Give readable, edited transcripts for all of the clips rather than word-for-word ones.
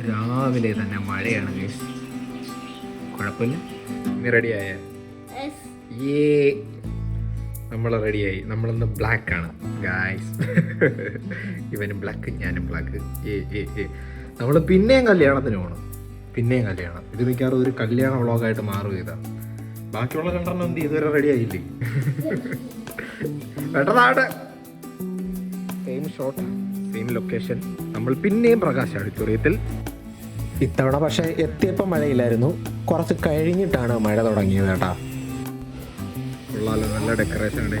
രാവിലെ തന്നെ മഴയാണ് ഗൈസ്. കുഴപ്പമില്ല. ഇനി റെഡിയായ നമ്മൾ റെഡിയായി. നമ്മളിന്ന് ബ്ലാക്ക് ആണ് ഗായ്സ്. ഇവനും ബ്ലാക്ക്, ഞാനും ബ്ലാക്ക്. നമ്മൾ പിന്നെയും കല്യാണത്തിന് പോകണം. പിന്നെയും കല്യാണം. ഇത് മിക്കവാറും ഒരു കല്യാണ വ്ളോഗായിട്ട് മാറും. ഇതാ ബാക്കിയുള്ള രണ്ടെണ്ണം എന്ത് ഇതുവരെ റെഡി ആയില്ലേ? പെട്ടെന്നാട്ടെ. Same shot, same location. നമ്മൾ പിന്നെയും പ്രകാശ് ഓഡിറ്റോറിയത്തിൽ. ഇത്തവണ പക്ഷേ എത്തിയപ്പോൾ മഴയില്ലായിരുന്നു, കുറച്ച് കഴിഞ്ഞിട്ടാണ് മഴ തുടങ്ങിയത് കേട്ടാ. ഉള്ളാലോ, നല്ല ഡെക്കറേഷൻ ആണ്.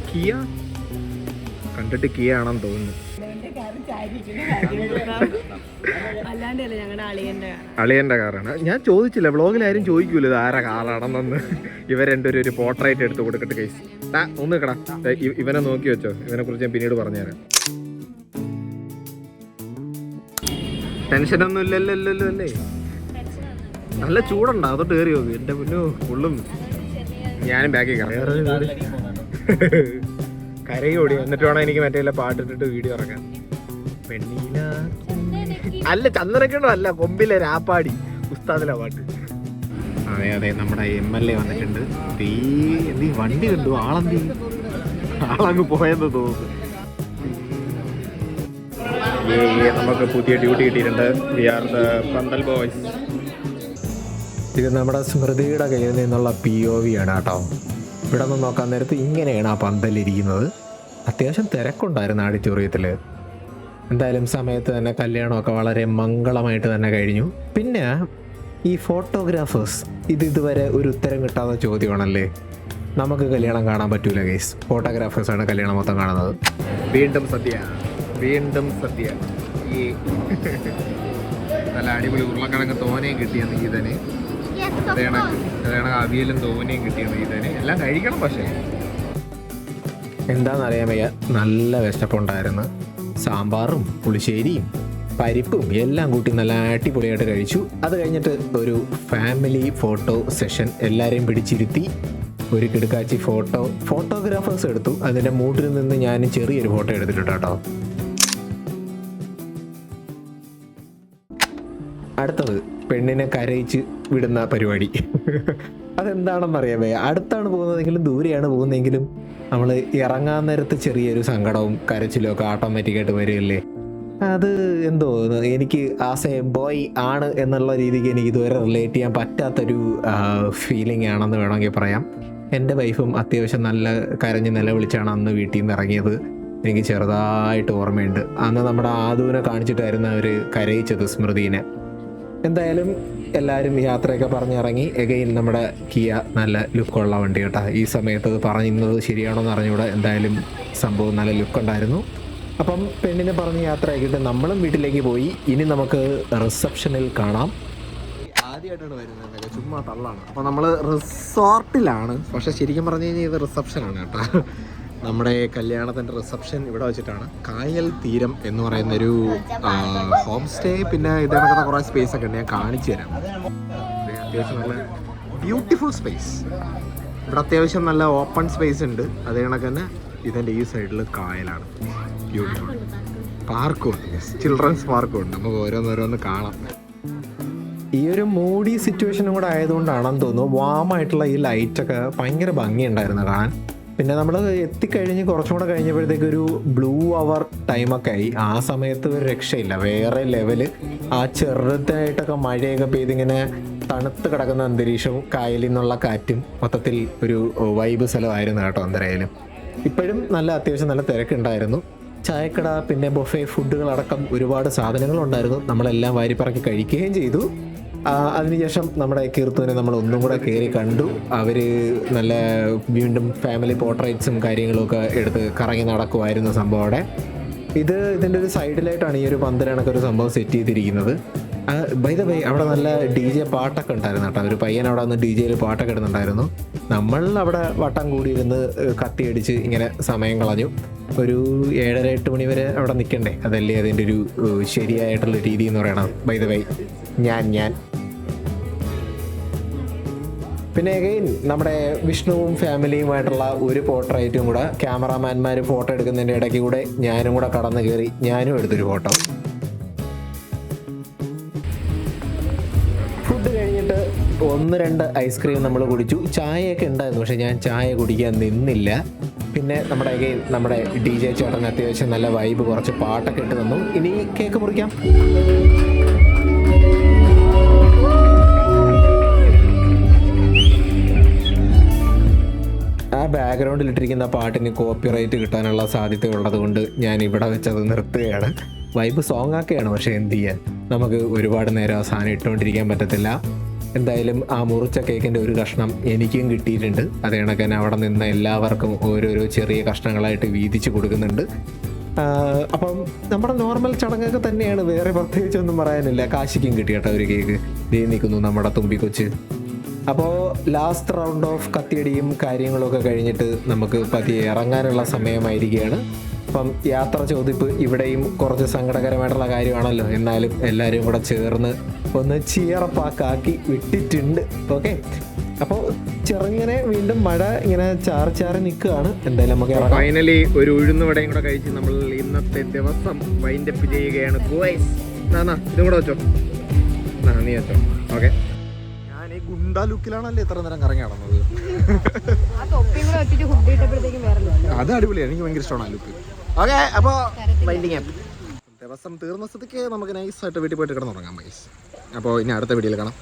കിയ കണ്ടിട്ട് കിയ ആണെന്ന് തോന്നുന്നു. അളിയന്റെ കാറാണ്. ഞാൻ ചോദിച്ചില്ല, വ്ളോഗിലാരും ചോദിക്കൂല ഇത് ആരാ കാറാണെന്നൊന്ന്. ഇവർ രണ്ടുപേരും ഒരു പോർട്രേറ്റ് എടുത്ത് കൊടുക്കട്ടെ കൈസ്. ഒന്ന് നിൽക്കടാ, ഇവനെ നോക്കി വെച്ചോ. ഇവനെ കുറിച്ച് ഞാൻ പിന്നീട് പറഞ്ഞുതരാം. ടെൻഷനൊന്നും ഇല്ലല്ലോ അല്ലേ? നല്ല ചൂടുണ്ടോ? അതോട്ട് കയറി നോക്ക്. എൻ്റെ മുന്നോ ഫുള്ളും. ഞാനും ബാക്കിൽ കരയോടി. എന്നിട്ട് വേണം എനിക്ക് മറ്റേ പാട്ടിട്ടിട്ട് വീഡിയോ ഇറക്കാൻ. പെണ്ണീല അല്ല, ചന്ദ്രക്കണ്ടോ അല്ല, കൊമ്പിലെ രാപ്പാടി ഉസ്താദിലെ പാട്ട്. അതെ, നമ്മുടെ MLA വന്നിട്ടുണ്ട്. ഈ വണ്ടി കണ്ടു, ആളങ്ങ് പോയെന്ന് തോന്നുന്നു. നമുക്ക് പുതിയ ഡ്യൂട്ടി കിട്ടിയിട്ടുണ്ട്. വി ആർ ദ പന്തൽ ബോയ്സ്. ഇത് നമ്മുടെ സ്മൃതിയുടെ കയ്യിൽ നിന്നുള്ള POV ആണ് കേട്ടോ. ഇവിടെ നിന്ന് നോക്കാൻ നേരത്ത് ഇങ്ങനെയാണ് ആ പന്തലിരിക്കുന്നത്. അത്യാവശ്യം തിരക്കുണ്ടായിരുന്നു ഓഡിറ്റോറിയത്തിൽ. എന്തായാലും സമയത്ത് തന്നെ കല്യാണമൊക്കെ വളരെ മംഗളമായിട്ട് തന്നെ കഴിഞ്ഞു. പിന്നെ ഈ ഫോട്ടോഗ്രാഫേഴ്സ് ഇതുവരെ ഒരു ഉത്തരം കിട്ടാത്ത ചോദ്യമാണല്ലേ. നമുക്ക് കല്യാണം കാണാൻ പറ്റൂല ഗൈസ്, ഫോട്ടോഗ്രാഫേഴ്സാണ് കല്യാണം മൊത്തം കാണുന്നത്. വീണ്ടും സദ്യ ഈ നല്ല അടിപൊളി ഉരുളക്കിഴങ്ങ് തോനെയും കിട്ടിയെന്ന് ഗീതന്. അതേണ അവിയലും തോനെയും കിട്ടിയെന്ന് ഗീതന്. എല്ലാം കഴിക്കണം. പക്ഷേ എന്താണെന്നറിയാൻ വയ്യ, നല്ല വിശപ്പുണ്ടായിരുന്നു. സാമ്പാറും പുളിശ്ശേരിയും പരിപ്പും എല്ലാം കൂട്ടി നല്ല അടിപൊളിയായിട്ട് കഴിച്ചു. അത് കഴിഞ്ഞിട്ട് ഒരു ഫാമിലി ഫോട്ടോ സെഷൻ എല്ലാവരെയും പിടിച്ചിരുത്തി ഒരു കിടുക്കാച്ചി ഫോട്ടോഗ്രാഫേഴ്സ് എടുത്തു. അതിൻ്റെ മൂട്ടിൽ നിന്ന് ഞാൻ ചെറിയൊരു ഫോട്ടോ എടുത്തിട്ടുണ്ട് കേട്ടോ. അടുത്തത് പെണ്ണിനെ കരയിച്ച് വിടുന്ന പരിപാടി. അതെന്താണെന്നറിയാമേ, അടുത്താണ് പോകുന്നതെങ്കിലും ദൂരെയാണ് പോകുന്നതെങ്കിലും നമ്മൾ ഇറങ്ങാൻ നേരത്ത് ചെറിയൊരു സങ്കടവും കരച്ചിലും ഒക്കെ ഓട്ടോമാറ്റിക്കായിട്ട് വരികയല്ലേ. അത് എന്തോ എനിക്ക് ആസ് എ ബോയ് ആണ് എന്നുള്ള രീതിക്ക് എനിക്ക് ഇതുവരെ റിലേറ്റ് ചെയ്യാൻ പറ്റാത്തൊരു ഫീലിംഗ് ആണെന്ന് വേണമെങ്കിൽ പറയാം. എൻ്റെ വൈഫും അത്യാവശ്യം നല്ല കരഞ്ഞ് നിലവിളിച്ചാണ് അന്ന് വീട്ടിൽ നിന്ന് ഇറങ്ങിയത്. എനിക്ക് ചെറുതായിട്ട് ഓർമ്മയുണ്ട്. അന്ന് നമ്മുടെ ആദൂനെ കാണിച്ചിട്ടായിരുന്നു അവർ കരയിച്ചത് സ്മൃതിനെ. എന്തായാലും എല്ലാവരും യാത്രയൊക്കെ പറഞ്ഞിറങ്ങി. എഗെയിൻ നമ്മുടെ കിയ നല്ല ലുക്കുള്ള വണ്ടി കേട്ടോ. ഈ സമയത്ത് അത് പറയുന്നത് ശരിയാണോന്ന് അറിഞ്ഞൂടെ. എന്തായാലും സംഭവം നല്ല ലുക്കുണ്ടായിരുന്നു. അപ്പം പെണ്ണിനെ പറഞ്ഞ് യാത്രയാക്കിയിട്ട് നമ്മളും വീട്ടിലേക്ക് പോയി. ഇനി നമുക്ക് റിസപ്ഷനിൽ കാണാം. ആദ്യമായിട്ടാണ് വരുന്നത്, ചുമ്മാ തള്ളാണ്. അപ്പോൾ നമ്മൾ റിസോർട്ടിലാണ്, പക്ഷേ ശരിക്കും പറഞ്ഞു കഴിഞ്ഞാൽ ഇത് റിസപ്ഷനാണ് കേട്ടോ. നമ്മുടെ കല്യാണത്തിൻ്റെ റിസപ്ഷൻ ഇവിടെ വെച്ചിട്ടാണ്. കായൽ തീരം എന്ന് പറയുന്നൊരു ഹോം സ്റ്റേ, പിന്നെ ഇതേക്കത്തെ കുറേ സ്പേസ് ഒക്കെ ഉണ്ട്. ഞാൻ കാണിച്ചു തരാം. അത്യാവശ്യം നല്ല ബ്യൂട്ടിഫുൾ സ്പേസ്. ഇവിടെ അത്യാവശ്യം നല്ല ഓപ്പൺ സ്പേസ് ഉണ്ട്. അതേ കണക്ക് തന്നെ ഇതിൻ്റെ ഈ സൈഡിൽ കായലാണ്. ബ്യൂട്ടിഫുൾ. പാർക്കും ഉണ്ട്, ചിൽഡ്രൻസ് പാർക്കും ഉണ്ട്. നമുക്ക് ഓരോന്നോരോന്ന് കാണാം. ഈ ഒരു മൂഡി സിറ്റുവേഷനും കൂടെ ആയതുകൊണ്ടാണെന്ന് തോന്നുന്നു വാമായിട്ടുള്ള ഈ ലൈറ്റൊക്കെ ഭയങ്കര ഭംഗിയുണ്ടായിരുന്നു കാണാൻ. പിന്നെ നമ്മൾ എത്തിക്കഴിഞ്ഞ് കുറച്ചും കൂടെ കഴിഞ്ഞപ്പോഴത്തേക്കൊരു ബ്ലൂ അവർ ടൈമൊക്കെ ആയി. ആ സമയത്ത് ഒരു രക്ഷയില്ല, വേറെ ലെവല്. ആ ചെറുതായിട്ടൊക്കെ മഴയൊക്കെ പെയ്തിങ്ങനെ തണുത്ത് കിടക്കുന്ന അന്തരീക്ഷവും കായലിൽ നിന്നുള്ള കാറ്റും മൊത്തത്തിൽ ഒരു വൈബ് സ്ഥലമായിരുന്നു കേട്ടോ. എന്തായാലും ഇപ്പോഴും നല്ല അത്യാവശ്യം നല്ല തിരക്കുണ്ടായിരുന്നു. ചായക്കട, പിന്നെ ബൊഫെ ഫുഡുകളടക്കം ഒരുപാട് സാധനങ്ങളുണ്ടായിരുന്നു. നമ്മളെല്ലാം വാരിപ്പറക്കി കഴിക്കുകയും ചെയ്തു. അതിനുശേഷം നമ്മുടെ കീർത്തുവിനെ നമ്മൾ ഒന്നും കൂടെ കയറി കണ്ടു. അവർ നല്ല വീണ്ടും ഫാമിലി പോർട്രേറ്റ്സും കാര്യങ്ങളുമൊക്കെ എടുത്ത് കറങ്ങി നടക്കുമായിരുന്നു സംഭവം അവിടെ. ഇതിൻ്റെ ഒരു സൈഡിലായിട്ടാണ് ഈ ഒരു പന്തലണക്കൊരു സംഭവം സെറ്റ് ചെയ്തിരിക്കുന്നത്. ബൈ ദ വേ അവിടെ നല്ല DJ പാട്ടൊക്കെ ഉണ്ടായിരുന്നു കേട്ടോ. ഒരു പയ്യൻ അവിടെ വന്ന് DJയിൽ പാട്ടൊക്കെ ഇടുന്നുണ്ടായിരുന്നു. നമ്മൾ അവിടെ വട്ടം കൂടി ഇരുന്ന് കത്തിയടിച്ച് ഇങ്ങനെ സമയം കളഞ്ഞു. ഒരു 7:30-8 മണി വരെ അവിടെ നിൽക്കണ്ടേ? അതല്ലേ അതിൻ്റെ ഒരു ശരിയായിട്ടുള്ള രീതി എന്ന് പറയണത്. ബൈ ദ വേ ഞാൻ പിന്നെ അഗൈൻ നമ്മുടെ വിഷ്ണുവും ഫാമിലിയുമായിട്ടുള്ള ഒരു പോർട്രേറ്റും കൂടെ ക്യാമറാമാൻമാർ ഫോട്ടോ എടുക്കുന്നതിൻ്റെ ഇടയ്ക്ക് കൂടെ ഞാനും കൂടെ കടന്നു കയറി ഞാനും എടുത്തൊരു ഫോട്ടോ. ഫുഡ് കഴിഞ്ഞിട്ട് 1-2 ഐസ്ക്രീം നമ്മൾ കുടിച്ചു. ചായയൊക്കെ ഉണ്ടായിരുന്നു, പക്ഷെ ഞാൻ ചായ കുടിക്കാൻ നിന്നില്ല. പിന്നെ നമ്മുടെ അഗൈൻ നമ്മുടെ DJ ചേട്ടൻ അത്യാവശ്യം നല്ല വൈബ് കുറച്ച് പാട്ടൊക്കെ ഇട്ട് തന്നു. ഇനി കേക്ക് മുറിക്കാം. ആ ബാക്ക്ഗ്രൗണ്ടിലിട്ടിരിക്കുന്ന പാട്ടിന് കോപ്പിറൈറ്റ് കിട്ടാനുള്ള സാധ്യത ഉള്ളത് കൊണ്ട് ഞാൻ ഇവിടെ വെച്ചത് നിർത്തുകയാണ്. വൈബ് സോങ് ആക്കുകയാണ്, പക്ഷേ എന്ത് ചെയ്യാൻ, നമുക്ക് ഒരുപാട് നേരം ആ സാധനം ഇട്ടുകൊണ്ടിരിക്കാൻ പറ്റത്തില്ല. എന്തായാലും ആ മുറിച്ച കേക്കിൻ്റെ ഒരു കഷ്ണം എനിക്കും കിട്ടിയിട്ടുണ്ട്. അത് കണക്കന്നെ അവിടെ നിന്ന് എല്ലാവർക്കും ഓരോരോ ചെറിയ കഷ്ണങ്ങളായിട്ട് വീതിച്ച് കൊടുക്കുന്നുണ്ട്. അപ്പം നമ്മുടെ നോർമൽ ചടങ്ങൊക്കെ തന്നെയാണ്, വേറെ പ്രത്യേകിച്ചൊന്നും പറയാനില്ല. കാശിക്കും കിട്ടി കേട്ടോ ഒരു കേക്ക്. ദേ നിൽക്കുന്നു നമ്മുടെ തുമ്പിക്കൊച്ച്. അപ്പോൾ ലാസ്റ്റ് റൗണ്ട് ഓഫ് കത്തിയടിയും കാര്യങ്ങളൊക്കെ കഴിഞ്ഞിട്ട് നമുക്ക് പതിയെ ഇറങ്ങാനുള്ള സമയമായിരിക്കുകയാണ്. അപ്പം യാത്ര ചോദിപ്പ് ഇവിടെയും കുറച്ച് സങ്കടകരമായിട്ടുള്ള കാര്യമാണല്ലോ, എന്നാലും എല്ലാവരും കൂടെ ചേർന്ന് ഒന്ന് ചിയറപ്പാക്കാക്കി വിട്ടിട്ടുണ്ട്. ഓക്കെ, അപ്പോൾ ചെറുങ്ങനെ വീണ്ടും മഴ ഇങ്ങനെ ചാറി നിൽക്കുകയാണ്. എന്തായാലും നമുക്ക് ഫൈനലി ഒരു ഉഴുന്നുവടയും കൂടെ കഴിച്ച് നമ്മൾ ഇന്നത്തെ ദിവസം വൈൻഡപ്പ് ചെയ്യുകയാണ്. ഇതും കൂടെ വെച്ചോ, നീ വെച്ചോ. ഓക്കെ, ഞാൻ ഈ ഗുണ്ടാ ലുക്കിലാണല്ലേ ഇത്ര നേരം കറങ്ങി നടന്നത്. അത് അടിപൊളിയാണ്, എനിക്ക് ഭയങ്കര ഇഷ്ടമാണ് ആ ലുക്ക്. ഓക്കെ, അപ്പോൾ വൈൻഡിങ് അപ്പ് ദിവസം തീർന്ന സ്ഥിതിക്ക് നമുക്ക് നൈസായിട്ട് വീട്ടിൽ പോയിട്ട് കിടന്നുറങ്ങാം. അപ്പോൾ ഇനി അടുത്ത വീഡിയോയിൽ കാണാം.